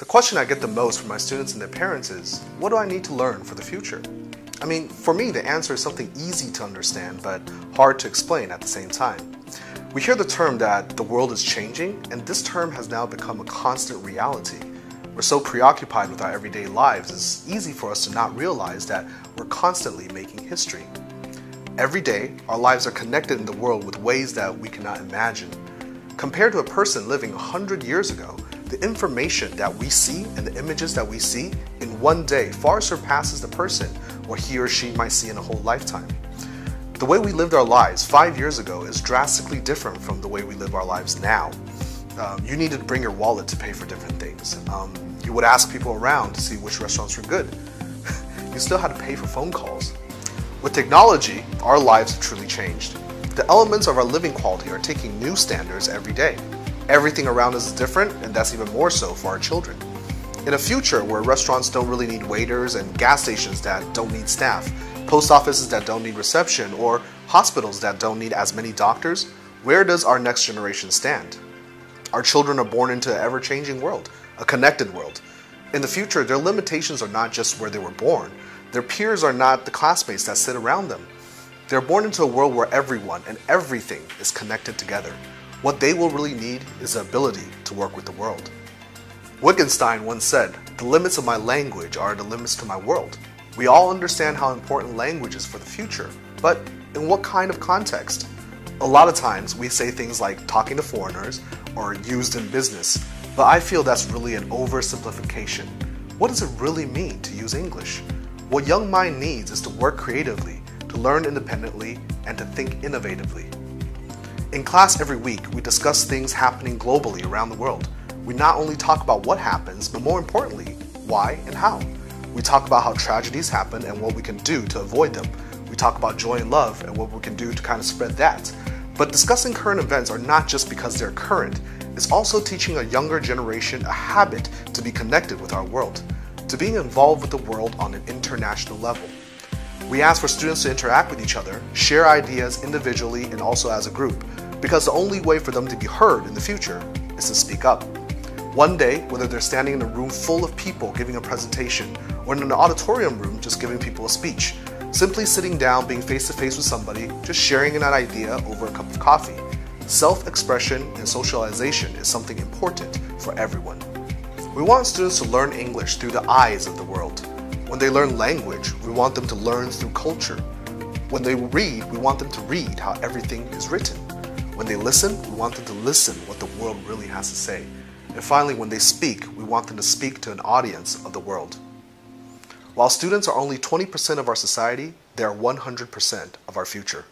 The question I get the most from my students and their parents is, what do I need to learn for the future? I mean, for me, the answer is something easy to understand, but hard to explain at the same time. We hear the term that the world is changing, and this term has now become a constant reality. We're so preoccupied with our everyday lives, it's easy for us to not realize that we're constantly making history. Every day, our lives are connected in the world with ways that we cannot imagine. Compared to a person living 100 years ago, the information that we see and the images that we see in one day far surpasses the person what he or she might see in a whole lifetime. The way we lived our lives 5 years ago is drastically different from the way we live our lives now. You needed to bring your wallet to pay for different things. You would ask people around to see which restaurants were good. You still had to pay for phone calls. With technology, our lives have truly changed. The elements of our living quality are taking new standards every day. Everything around us is different, and that's even more so for our children. In a future where restaurants don't really need waiters and gas stations that don't need staff, post offices that don't need reception, or hospitals that don't need as many doctors, where does our next generation stand? Our children are born into an ever-changing world, a connected world. In the future, their limitations are not just where they were born. Their peers are not the classmates that sit around them. They're born into a world where everyone and everything is connected together. What they will really need is the ability to work with the world. Wittgenstein once said, "The limits of my language are the limits to my world." We all understand how important language is for the future, but in what kind of context? A lot of times we say things like talking to foreigners or used in business, but I feel that's really an oversimplification. What does it really mean to use English? What young mind needs is to work creatively, to learn independently, and to think innovatively. In class every week, we discuss things happening globally around the world. We not only talk about what happens, but more importantly, why and how. We talk about how tragedies happen and what we can do to avoid them. We talk about joy and love and what we can do to kind of spread that. But discussing current events are not just because they're current. It's also teaching a younger generation a habit to be connected with our world, to being involved with the world on an international level. We ask for students to interact with each other, share ideas individually and also as a group, because the only way for them to be heard in the future is to speak up. One day, whether they're standing in a room full of people giving a presentation or in an auditorium room just giving people a speech, simply sitting down, being face-to-face with somebody, just sharing an idea over a cup of coffee. Self-expression and socialization is something important for everyone. We want students to learn English through the eyes of the world. When they learn language, we want them to learn through culture. When they read, we want them to read how everything is written. When they listen, we want them to listen what the world really has to say. And finally, when they speak, we want them to speak to an audience of the world. While students are only 20% of our society, they are 100% of our future.